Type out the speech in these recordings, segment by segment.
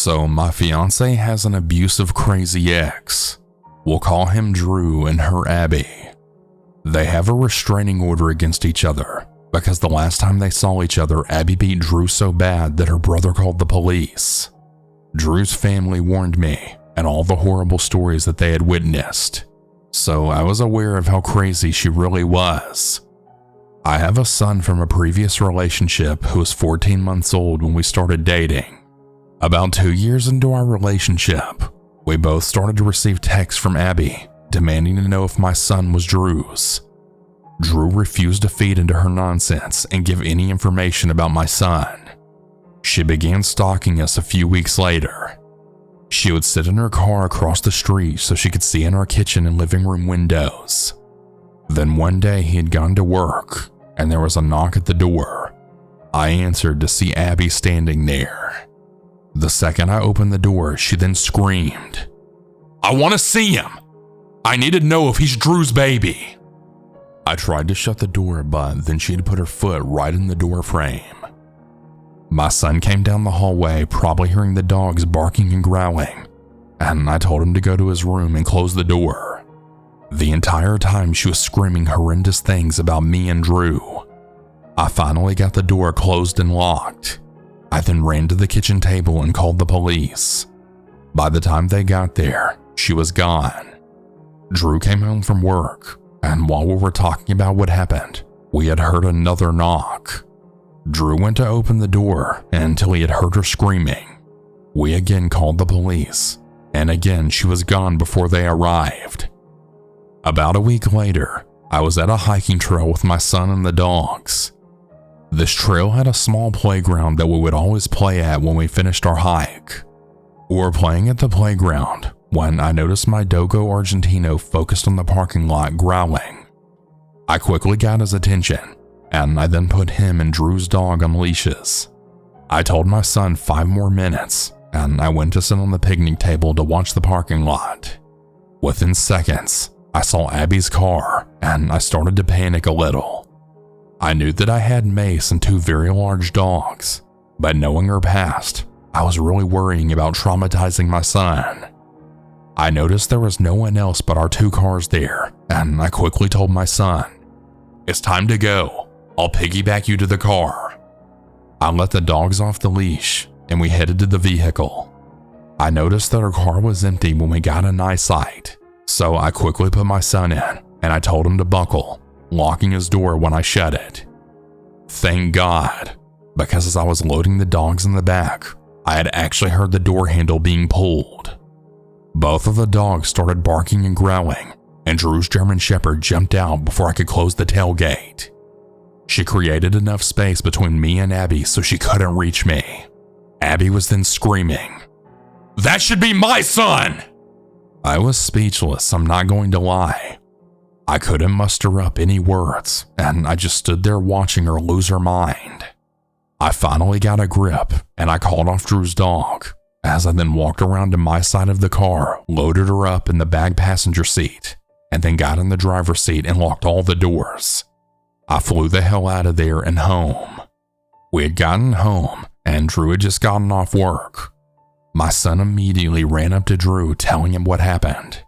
So my fiance has an abusive, crazy ex. We'll call him Drew and her Abby. They have a restraining order against each other because the last time they saw each other, Abby beat Drew so bad that her brother called the police. Drew's family warned me and all the horrible stories that they had witnessed, so I was aware of how crazy she really was. I have a son from a previous relationship who was 14 months old when we started dating. About 2 years into our relationship, we both started to receive texts from Abby demanding to know if my son was Drew's. Drew refused to feed into her nonsense and give any information about my son. She began stalking us a few weeks later. She would sit in her car across the street so she could see in our kitchen and living room windows. Then one day he had gone to work and there was a knock at the door. I answered to see Abby standing there. The second I opened the door, she then screamed, "I want to see him! I need to know if he's Drew's baby!" I tried to shut the door, but then she had put her foot right in the door frame. My son came down the hallway, probably hearing the dogs barking and growling, and I told him to go to his room and close the door. The entire time she was screaming horrendous things about me and Drew. I finally got the door closed and locked. I then ran to the kitchen table and called the police. By the time they got there, she was gone. Drew came home from work, and while we were talking about what happened, we had heard another knock. Drew went to open the door until he had heard her screaming. We again called the police, and again she was gone before they arrived. About a week later, I was at a hiking trail with my son and the dogs. This trail had a small playground that we would always play at when we finished our hike. We were playing at the playground when I noticed my Dogo Argentino focused on the parking lot growling. I quickly got his attention, and I then put him and Drew's dog on leashes. I told my son 5 more minutes, and I went to sit on the picnic table to watch the parking lot. Within seconds, I saw Abby's car, and I started to panic a little. I knew that I had Mace and 2 very large dogs, but knowing her past, I was really worrying about traumatizing my son. I noticed there was no one else but our 2 cars there, and I quickly told my son, "It's time to go. I'll piggyback you to the car." I let the dogs off the leash, and we headed to the vehicle. I noticed that our car was empty when we got in eyesight, so I quickly put my son in, and I told him to buckle, locking his door when I shut it. Thank God, because as I was loading the dogs in the back, I had actually heard the door handle being pulled. Both of the dogs started barking and growling, and Drew's German Shepherd jumped out before I could close the tailgate. She created enough space between me and Abby so she couldn't reach me. Abby was then screaming, "That should be my son!" I was speechless, I'm not going to lie. I couldn't muster up any words, and I just stood there watching her lose her mind. I finally got a grip, and I called off Drew's dog, as I then walked around to my side of the car, loaded her up in the back passenger seat, and then got in the driver's seat and locked all the doors. I flew the hell out of there and home. We had gotten home, and Drew had just gotten off work. My son immediately ran up to Drew telling him what happened.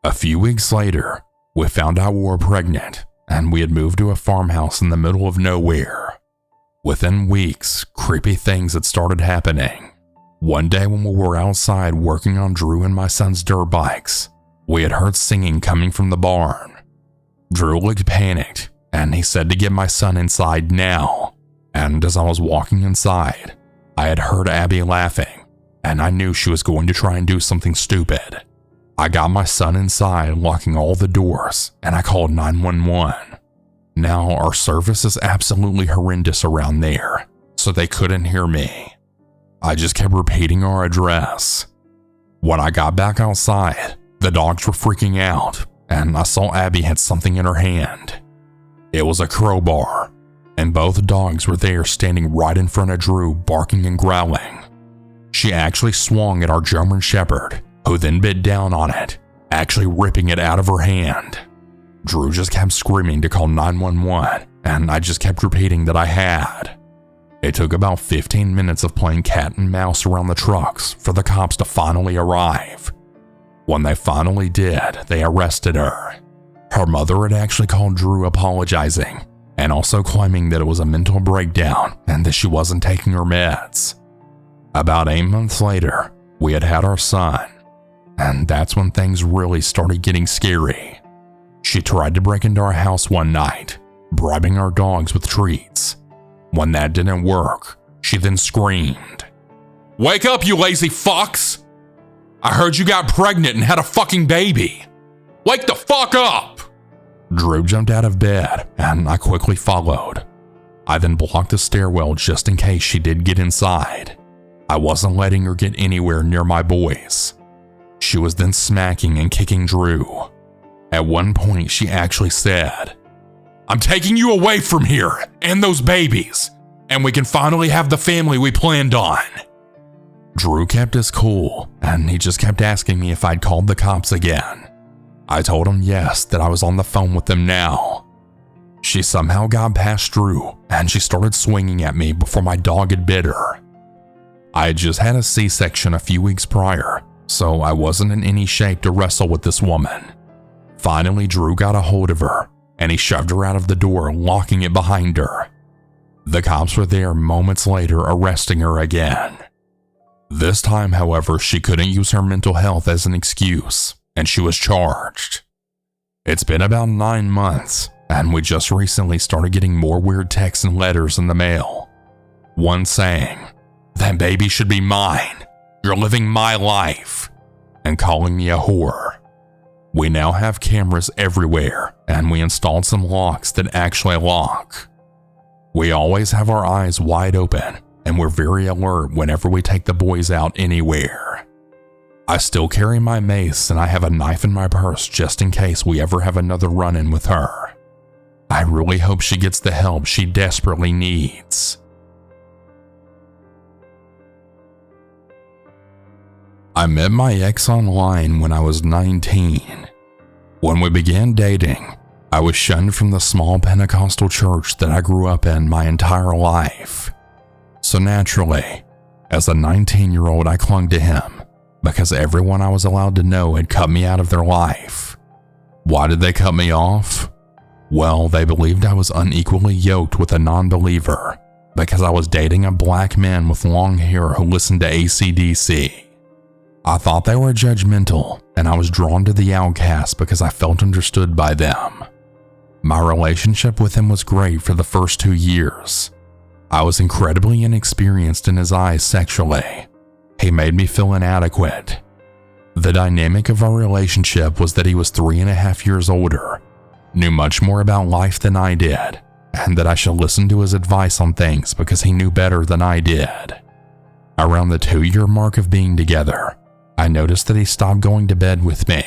A few weeks later, we found out we were pregnant, and we had moved to a farmhouse in the middle of nowhere. Within weeks, creepy things had started happening. One day when we were outside working on Drew and my son's dirt bikes, we had heard singing coming from the barn. Drew looked panicked, and he said to get my son inside now. And as I was walking inside, I had heard Abby laughing, and I knew she was going to try and do something stupid. I got my son inside, locking all the doors, and I called 911. Now, our service is absolutely horrendous around there, so they couldn't hear me. I just kept repeating our address. When I got back outside, the dogs were freaking out, and I saw Abby had something in her hand. It was a crowbar, and both dogs were there standing right in front of Drew, barking and growling. She actually swung at our German Shepherd, who then bit down on it, actually ripping it out of her hand. Drew just kept screaming to call 911, and I just kept repeating that I had. It took about 15 minutes of playing cat and mouse around the trucks for the cops to finally arrive. When they finally did, they arrested her. Her mother had actually called Drew apologizing and also claiming that it was a mental breakdown and that she wasn't taking her meds. About 8 months later, we had our son, and that's when things really started getting scary. She tried to break into our house one night, bribing our dogs with treats. When that didn't work, she then screamed, "Wake up, you lazy fucks! I heard you got pregnant and had a fucking baby. Wake the fuck up!" Drew jumped out of bed and I quickly followed. I then blocked the stairwell just in case she did get inside. I wasn't letting her get anywhere near my boys. She was then smacking and kicking Drew. At one point, she actually said, "I'm taking you away from here and those babies, and we can finally have the family we planned on." Drew kept his cool, and he just kept asking me if I'd called the cops again. I told him yes, that I was on the phone with them now. She somehow got past Drew, and she started swinging at me before my dog had bit her. I had just had a C-section a few weeks prior, so I wasn't in any shape to wrestle with this woman. Finally, Drew got a hold of her, and he shoved her out of the door, locking it behind her. The cops were there moments later, arresting her again. This time, however, she couldn't use her mental health as an excuse, and she was charged. It's been about 9 months, and we just recently started getting more weird texts and letters in the mail. One saying, "That baby should be mine. You're living my life," and calling me a whore. We now have cameras everywhere, and we installed some locks that actually lock. We always have our eyes wide open, and we're very alert whenever we take the boys out anywhere. I still carry my mace, and I have a knife in my purse just in case we ever have another run-in with her. I really hope she gets the help she desperately needs. I met my ex online when I was 19. When we began dating, I was shunned from the small Pentecostal church that I grew up in my entire life. So naturally, as a 19-year-old, I clung to him because everyone I was allowed to know had cut me out of their life. Why did they cut me off? Well, they believed I was unequally yoked with a non-believer because I was dating a black man with long hair who listened to AC/DC. I thought they were judgmental, and I was drawn to the outcast because I felt understood by them. My relationship with him was great for the first 2 years. I was incredibly inexperienced in his eyes sexually. He made me feel inadequate. The dynamic of our relationship was that he was 3.5 years older, knew much more about life than I did, and that I should listen to his advice on things because he knew better than I did. Around the 2-year mark of being together, I noticed that he stopped going to bed with me.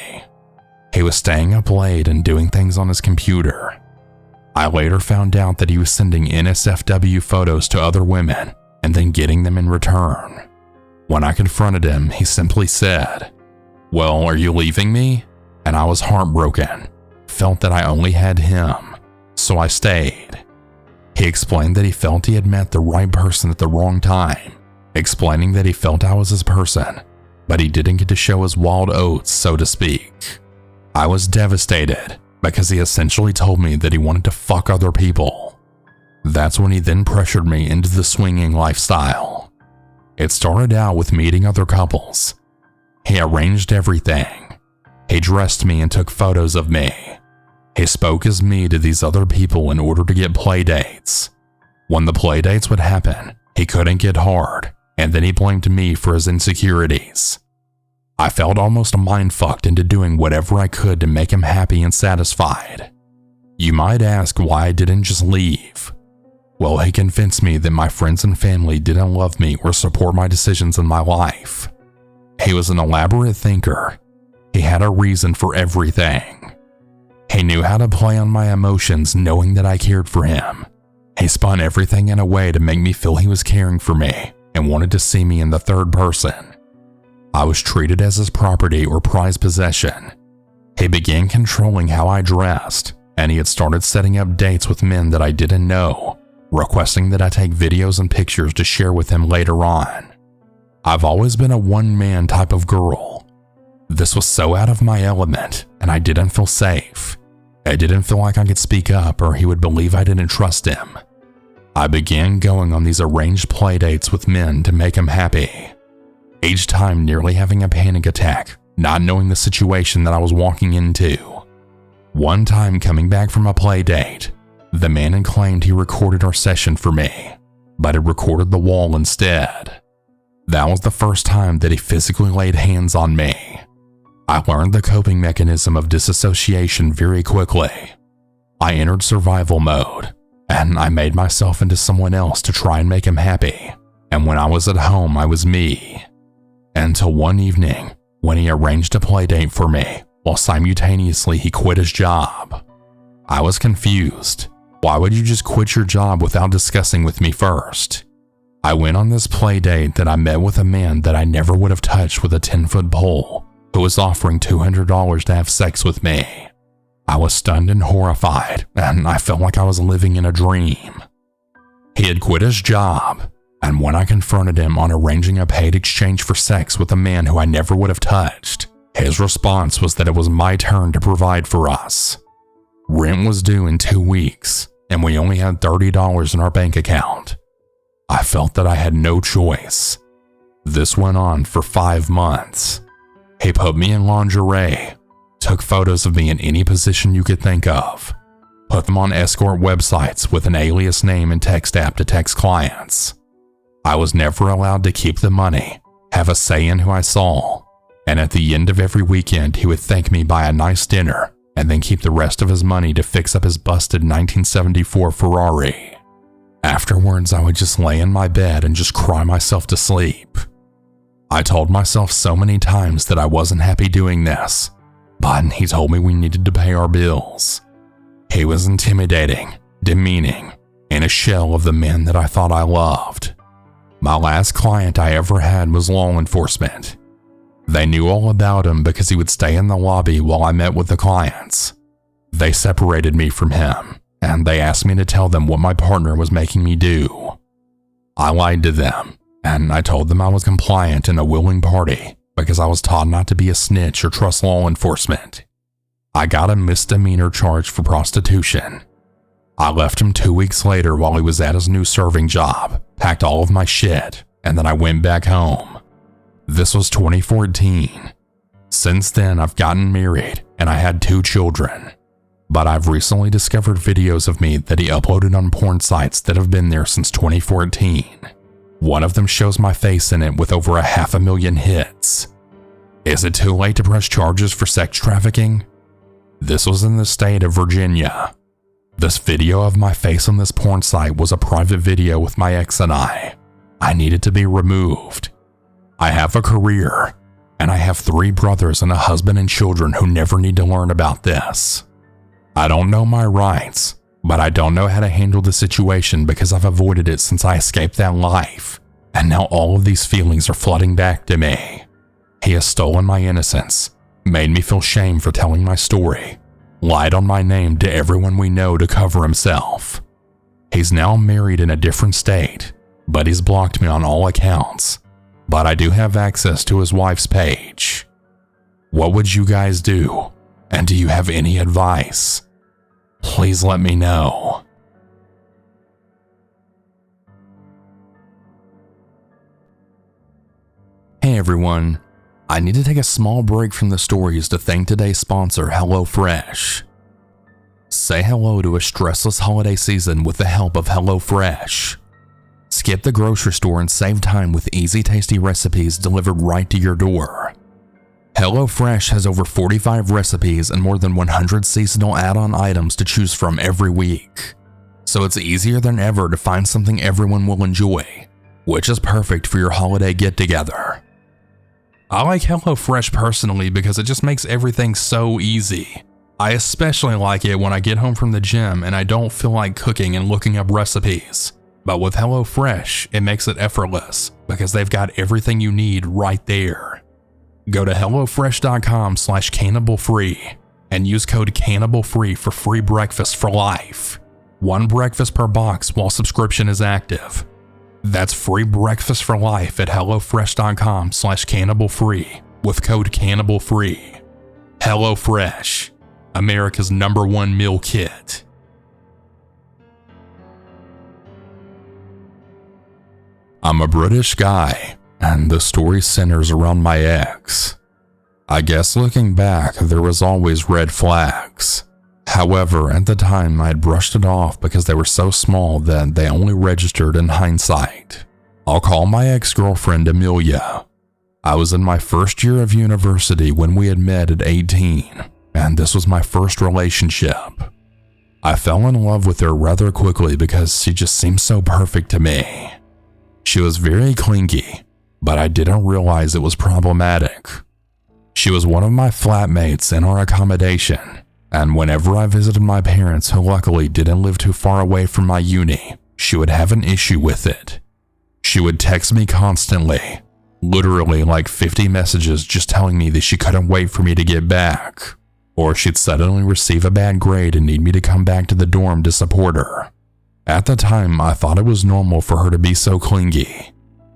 He was staying up late and doing things on his computer. I later found out that he was sending NSFW photos to other women and then getting them in return. When I confronted him, he simply said, "Well, are you leaving me?" And I was heartbroken, felt that I only had him, so I stayed. He explained that he felt he had met the right person at the wrong time, explaining that he felt I was his person, but he didn't get to show his wild oats, so to speak. I was devastated because he essentially told me that he wanted to fuck other people. That's when he then pressured me into the swinging lifestyle. It started out with meeting other couples. He arranged everything. He dressed me and took photos of me. He spoke as me to these other people in order to get play dates. When the play dates would happen, he couldn't get hard, and then he blamed me for his insecurities. I felt almost mind-fucked into doing whatever I could to make him happy and satisfied. You might ask why I didn't just leave. Well, he convinced me that my friends and family didn't love me or support my decisions in my life. He was an elaborate thinker. He had a reason for everything. He knew how to play on my emotions, knowing that I cared for him. He spun everything in a way to make me feel he was caring for me and wanted to see me in the third person. I was treated as his property or prized possession. He began controlling how I dressed, and he had started setting up dates with men that I didn't know, requesting that I take videos and pictures to share with him later on. I've always been a one-man type of girl. This was so out of my element, and I didn't feel safe. I didn't feel like I could speak up or he would believe I didn't trust him. I began going on these arranged playdates with men to make him happy. Each time nearly having a panic attack, not knowing the situation that I was walking into. One time coming back from a playdate, the man had claimed he recorded our session for me, but had recorded the wall instead. That was the first time that he physically laid hands on me. I learned the coping mechanism of disassociation very quickly. I entered survival mode, and I made myself into someone else to try and make him happy. And when I was at home, I was me. Until one evening, when he arranged a playdate for me, while simultaneously he quit his job. I was confused. Why would you just quit your job without discussing with me first? I went on this playdate that I met with a man that I never would have touched with a 10-foot pole, who was offering $200 to have sex with me. I was stunned and horrified, and I felt like I was living in a dream. He had quit his job, and when I confronted him on arranging a paid exchange for sex with a man who I never would have touched, his response was that it was my turn to provide for us. Rent was due in 2 weeks, and we only had $30 in our bank account. I felt that I had no choice. This went on for 5 months. He put me in lingerie, took photos of me in any position you could think of, put them on escort websites with an alias name and text app to text clients. I was never allowed to keep the money, have a say in who I saw, and at the end of every weekend he would thank me by a nice dinner and then keep the rest of his money to fix up his busted 1974 Ferrari. Afterwards, I would just lay in my bed and just cry myself to sleep. I told myself so many times that I wasn't happy doing this, but he told me we needed to pay our bills. He was intimidating, demeaning, and a shell of the men that I thought I loved. My last client I ever had was law enforcement. They knew all about him because he would stay in the lobby while I met with the clients. They separated me from him, and they asked me to tell them what my partner was making me do. I lied to them, and I told them I was compliant and a willing party because I was taught not to be a snitch or trust law enforcement. I got a misdemeanor charge for prostitution. I left him 2 weeks later while he was at his new serving job, packed all of my shit, and then I went back home. This was 2014. Since then, I've gotten married and I had 2 children. But I've recently discovered videos of me that he uploaded on porn sites that have been there since 2014. One of them shows my face in it with over 500,000 hits. Is it too late to press charges for sex trafficking? This was in the state of Virginia. This video of my face on this porn site was a private video with my ex and I. I needed to be removed. I have a career, and I have 3 brothers and a husband and children who never need to learn about this. I don't know my rights, but I don't know how to handle the situation because I've avoided it since I escaped that life, and now all of these feelings are flooding back to me. He has stolen my innocence, made me feel shame for telling my story, lied on my name to everyone we know to cover himself. He's now married in a different state, but he's blocked me on all accounts. But I do have access to his wife's page. What would you guys do? And do you have any advice? Please let me know. Hey everyone, I need to take a small break from the stories to thank today's sponsor, HelloFresh. Say hello to a stressless holiday season with the help of HelloFresh. Skip the grocery store and save time with easy, tasty recipes delivered right to your door. HelloFresh has over 45 recipes and more than 100 seasonal add-on items to choose from every week. So it's easier than ever to find something everyone will enjoy, which is perfect for your holiday get-together. I like HelloFresh personally because it just makes everything so easy. I especially like it when I get home from the gym and I don't feel like cooking and looking up recipes. But with HelloFresh, it makes it effortless because they've got everything you need right there. Go to HelloFresh.com/CannibalFree and use code CannibalFree for free breakfast for life. 1 breakfast per box while subscription is active. That's free breakfast for life at hellofresh.com/cannibalfree with code CANNIBALFREE. HelloFresh, America's #1 meal kit. I'm a British guy, and the story centers around my ex. I guess looking back, there was always red flags. However, at the time, I had brushed it off because they were so small that they only registered in hindsight. I'll call my ex-girlfriend Amelia. I was in my first year of university when we had met at 18, and this was my first relationship. I fell in love with her rather quickly because she just seemed so perfect to me. She was very clingy, but I didn't realize it was problematic. She was one of my flatmates in our accommodation, and whenever I visited my parents, who luckily didn't live too far away from my uni, she would have an issue with it. She would text me constantly, literally like 50 messages just telling me that she couldn't wait for me to get back, or she'd suddenly receive a bad grade and need me to come back to the dorm to support her. At the time, I thought it was normal for her to be so clingy.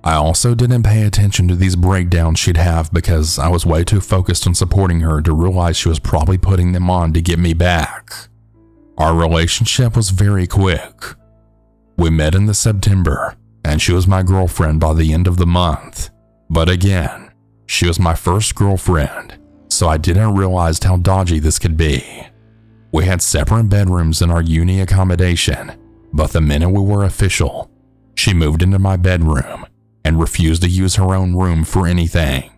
I also didn't pay attention to these breakdowns she'd have because I was way too focused on supporting her to realize she was probably putting them on to get me back. Our relationship was very quick. We met in September, and she was my girlfriend by the end of the month. But again, she was my first girlfriend, so I didn't realize how dodgy this could be. We had separate bedrooms in our uni accommodation, but the minute we were official, she moved into my bedroom and refused to use her own room for anything.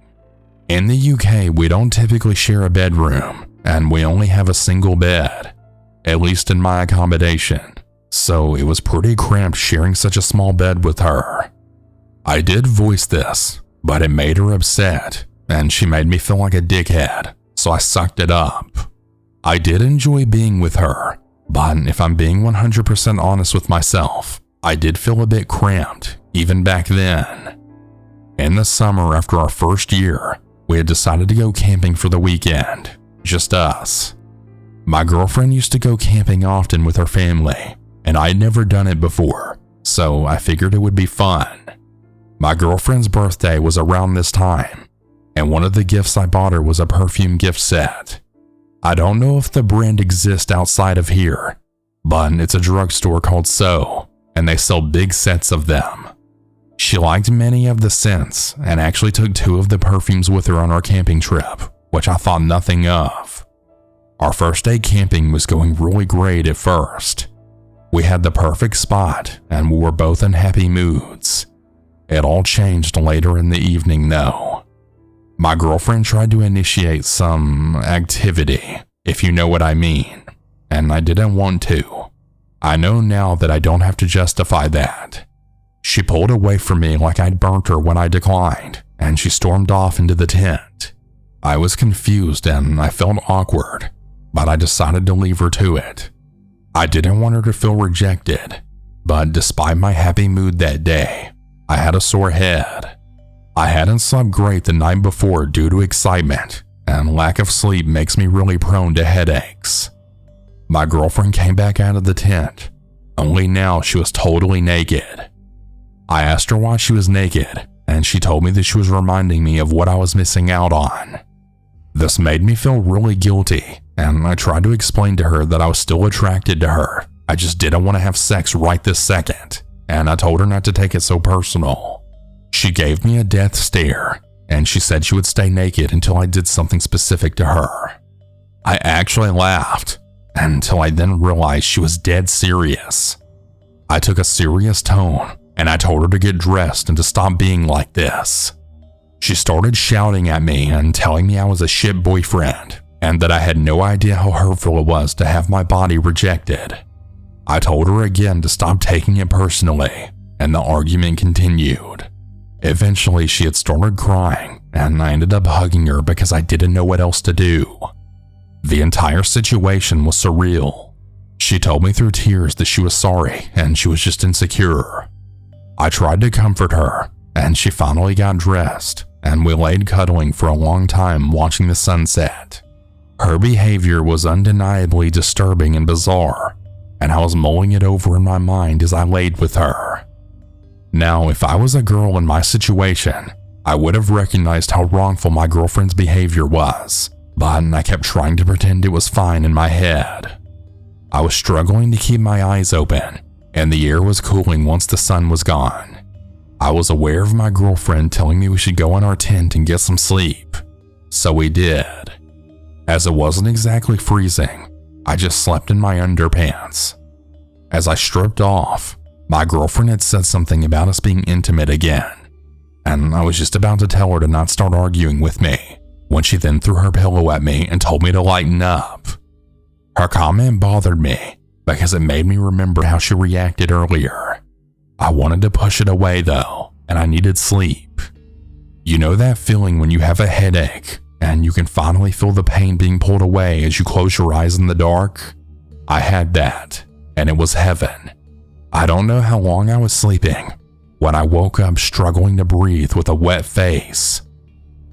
In the UK, we don't typically share a bedroom, and we only have a single bed, at least in my accommodation, so it was pretty cramped sharing such a small bed with her. I did voice this, but it made her upset, and she made me feel like a dickhead, so I sucked it up. I did enjoy being with her, but if I'm being 100% honest with myself, I did feel a bit cramped, even back then. In the summer after our first year, we had decided to go camping for the weekend, just us. My girlfriend used to go camping often with her family, and I had never done it before, so I figured it would be fun. My girlfriend's birthday was around this time, and one of the gifts I bought her was a perfume gift set. I don't know if the brand exists outside of here, but it's a drugstore called So, and they sell big sets of them. She liked many of the scents and actually took 2 of the perfumes with her on our camping trip, which I thought nothing of. Our first day camping was going really great at first. We had the perfect spot and we were both in happy moods. It all changed later in the evening though. My girlfriend tried to initiate some activity, if you know what I mean, and I didn't want to. I know now that I don't have to justify that. She pulled away from me like I'd burnt her when I declined, and she stormed off into the tent. I was confused and I felt awkward, but I decided to leave her to it. I didn't want her to feel rejected, but despite my happy mood that day, I had a sore head. I hadn't slept great the night before due to excitement, and lack of sleep makes me really prone to headaches. My girlfriend came back out of the tent, only now she was totally naked. I asked her why she was naked, and she told me that she was reminding me of what I was missing out on. This made me feel really guilty, and I tried to explain to her that I was still attracted to her. I just didn't want to have sex right this second, and I told her not to take it so personal. She gave me a death stare, and she said she would stay naked until I did something specific to her. I actually laughed, until I then realized she was dead serious. I took a serious tone, and I told her to get dressed and to stop being like this. She started shouting at me and telling me I was a shit boyfriend, and that I had no idea how hurtful it was to have my body rejected. I told her again to stop taking it personally, and the argument continued. Eventually, she had started crying, and I ended up hugging her because I didn't know what else to do. The entire situation was surreal. She told me through tears that she was sorry and she was just insecure. I tried to comfort her, and she finally got dressed, and we laid cuddling for a long time watching the sunset. Her behavior was undeniably disturbing and bizarre, and I was mulling it over in my mind as I laid with her. Now, if I was a girl in my situation, I would have recognized how wrongful my girlfriend's behavior was, but I kept trying to pretend it was fine in my head. I was struggling to keep my eyes open, and the air was cooling once the sun was gone. I was aware of my girlfriend telling me we should go in our tent and get some sleep, so we did. As it wasn't exactly freezing, I just slept in my underpants. As I stripped off, my girlfriend had said something about us being intimate again, and I was just about to tell her to not start arguing with me when she then threw her pillow at me and told me to lighten up. Her comment bothered me because it made me remember how she reacted earlier. I wanted to push it away though, and I needed sleep. You know that feeling when you have a headache and you can finally feel the pain being pulled away as you close your eyes in the dark? I had that, and it was heaven. I don't know how long I was sleeping when I woke up struggling to breathe with a wet face.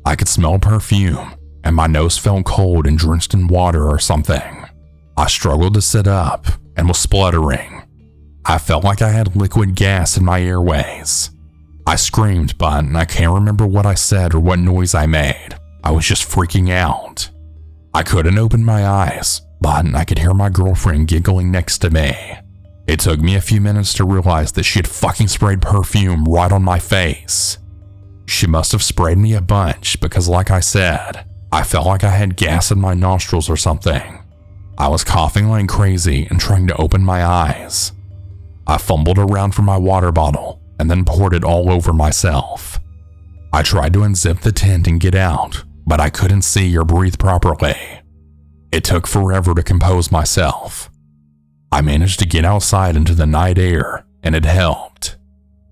I could smell perfume, and my nose felt cold and drenched in water or something. I struggled to sit up and was spluttering. I felt like I had liquid gas in my airways. I screamed, but I can't remember what I said or what noise I made. I was just freaking out. I couldn't open my eyes, but I could hear my girlfriend giggling next to me. It took me a few minutes to realize that she had fucking sprayed perfume right on my face. She must have sprayed me a bunch because, like I said, I felt like I had gas in my nostrils or something. I was coughing like crazy and trying to open my eyes. I fumbled around for my water bottle and then poured it all over myself. I tried to unzip the tent and get out, but I couldn't see or breathe properly. It took forever to compose myself. I managed to get outside into the night air, and it helped.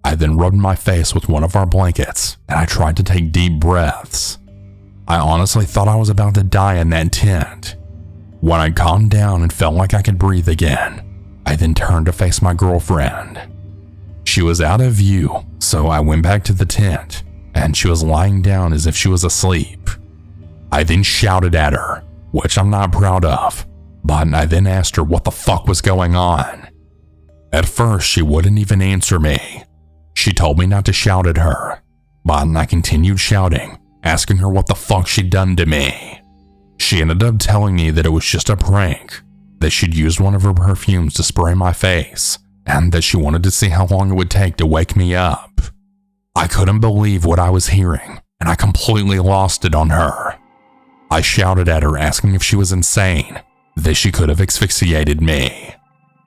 I then rubbed my face with one of our blankets, and I tried to take deep breaths. I honestly thought I was about to die in that tent. When I calmed down and felt like I could breathe again, I then turned to face my girlfriend. She was out of view, so I went back to the tent, and she was lying down as if she was asleep. I then shouted at her, which I'm not proud of, but I then asked her what the fuck was going on. At first, she wouldn't even answer me. She told me not to shout at her, but I continued shouting, asking her what the fuck she'd done to me. She ended up telling me that it was just a prank, that she'd used one of her perfumes to spray my face, and that she wanted to see how long it would take to wake me up. I couldn't believe what I was hearing, and I completely lost it on her. I shouted at her asking if she was insane, that she could have asphyxiated me.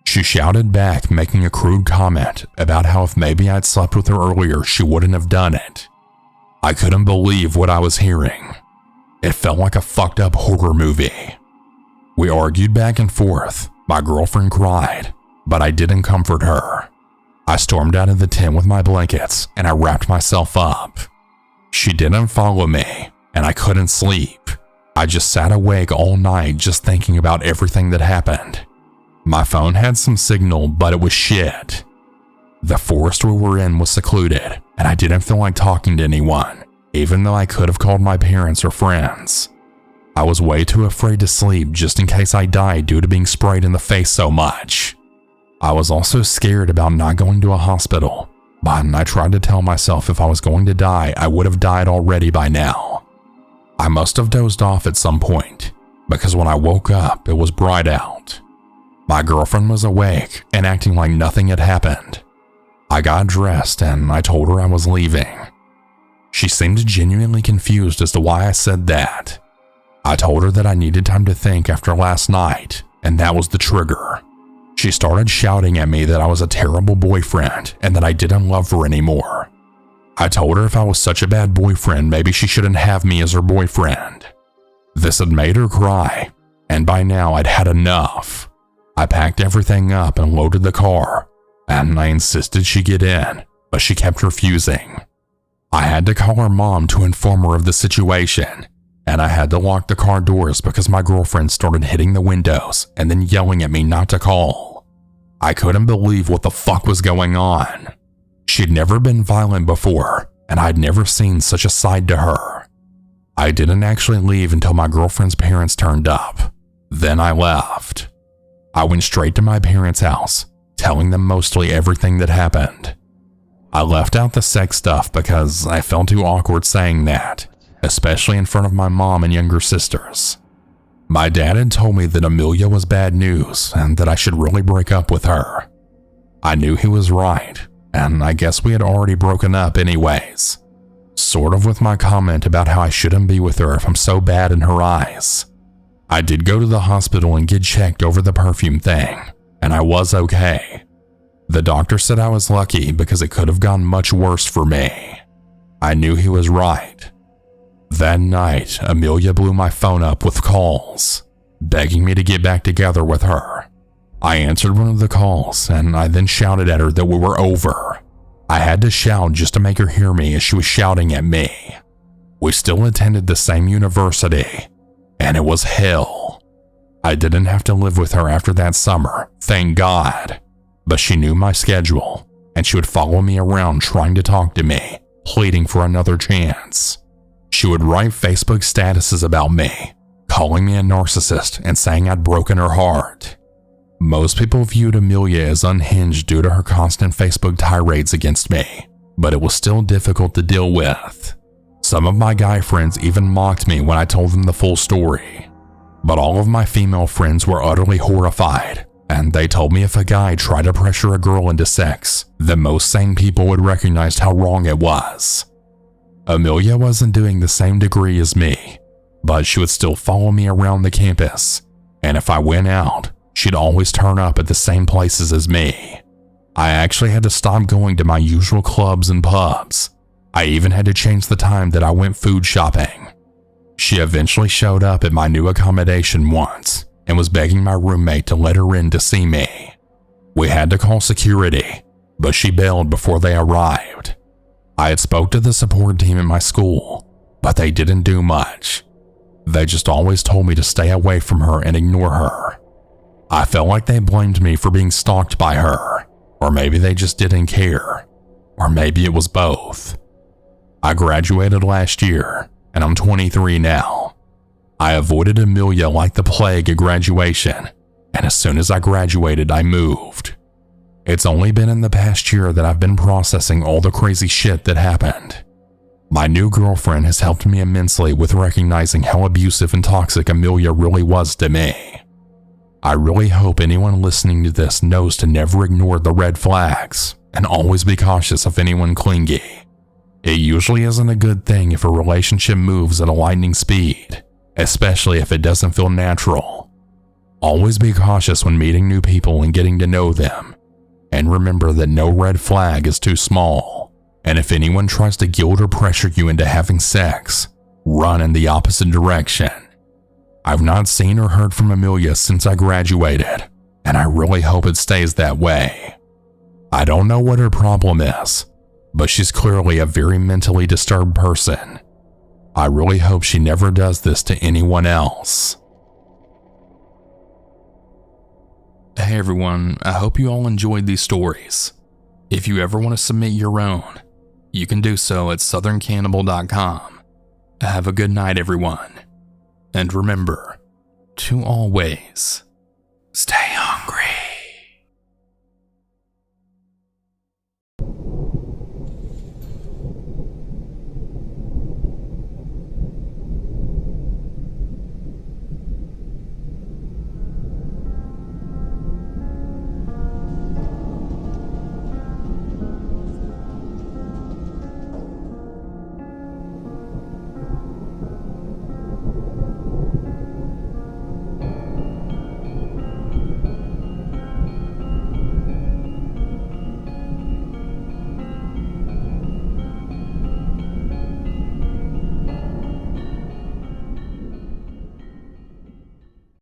She shouted back, making a crude comment about how if maybe I'd slept with her earlier, she wouldn't have done it. I couldn't believe what I was hearing. It felt like a fucked up horror movie. We argued back and forth. My girlfriend cried, but I didn't comfort her. I stormed out of the tent with my blankets and I wrapped myself up. She didn't follow me, and I couldn't sleep. I just sat awake all night just thinking about everything that happened. My phone had some signal, but it was shit. The forest we were in was secluded, and I didn't feel like talking to anyone, even though I could have called my parents or friends. I was way too afraid to sleep just in case I died due to being sprayed in the face so much. I was also scared about not going to a hospital, but I tried to tell myself if I was going to die, I would have died already by now. I must have dozed off at some point, because when I woke up, it was bright out. My girlfriend was awake and acting like nothing had happened. I got dressed and I told her I was leaving. She seemed genuinely confused as to why I said that. I told her that I needed time to think after last night, and that was the trigger. She started shouting at me that I was a terrible boyfriend and that I didn't love her anymore. I told her if I was such a bad boyfriend, maybe she shouldn't have me as her boyfriend. This had made her cry, and by now I'd had enough. I packed everything up and loaded the car, and I insisted she get in, but she kept refusing. I had to call her mom to inform her of the situation, and I had to lock the car doors because my girlfriend started hitting the windows and then yelling at me not to call. I couldn't believe what the fuck was going on. She'd never been violent before, and I'd never seen such a side to her. I didn't actually leave until my girlfriend's parents turned up. Then I left. I went straight to my parents' house, telling them mostly everything that happened. I left out the sex stuff because I felt too awkward saying that, especially in front of my mom and younger sisters. My dad had told me that Amelia was bad news and that I should really break up with her. I knew he was right, and I guess we had already broken up anyways. Sort of with my comment about how I shouldn't be with her if I'm so bad in her eyes. I did go to the hospital and get checked over the perfume thing, and I was okay. The doctor said I was lucky because it could have gone much worse for me. I knew he was right. That night, Amelia blew my phone up with calls, begging me to get back together with her. I answered one of the calls, and I then shouted at her that we were over. I had to shout just to make her hear me as she was shouting at me. We still attended the same university, and it was hell. I didn't have to live with her after that summer, thank God. But she knew my schedule, and she would follow me around trying to talk to me, pleading for another chance. She would write Facebook statuses about me, calling me a narcissist and saying I'd broken her heart. Most people viewed Amelia as unhinged due to her constant Facebook tirades against me, but it was still difficult to deal with. Some of my guy friends even mocked me when I told them the full story. But all of my female friends were utterly horrified, and they told me if a guy tried to pressure a girl into sex, then most sane people would recognize how wrong it was. Amelia wasn't doing the same degree as me, but she would still follow me around the campus, and if I went out, she'd always turn up at the same places as me. I actually had to stop going to my usual clubs and pubs. I even had to change the time that I went food shopping. She eventually showed up at my new accommodation once and was begging my roommate to let her in to see me. We had to call security, but she bailed before they arrived. I had spoke to the support team at my school, but they didn't do much. They just always told me to stay away from her and ignore her. I felt like they blamed me for being stalked by her, or maybe they just didn't care, or maybe it was both. I graduated last year, and I'm 23 now. I avoided Amelia like the plague at graduation, and as soon as I graduated, I moved. It's only been in the past year that I've been processing all the crazy shit that happened. My new girlfriend has helped me immensely with recognizing how abusive and toxic Amelia really was to me. I really hope anyone listening to this knows to never ignore the red flags and always be cautious of anyone clingy. It usually isn't a good thing if a relationship moves at a lightning speed, especially if it doesn't feel natural. Always be cautious when meeting new people and getting to know them, and remember that no red flag is too small, and if anyone tries to guilt or pressure you into having sex, run in the opposite direction. I've not seen or heard from Amelia since I graduated, and I really hope it stays that way. I don't know what her problem is, but she's clearly a very mentally disturbed person. I really hope she never does this to anyone else. Hey everyone, I hope you all enjoyed these stories. If you ever want to submit your own, you can do so at southerncannibal.com. Have a good night everyone. And remember to always stay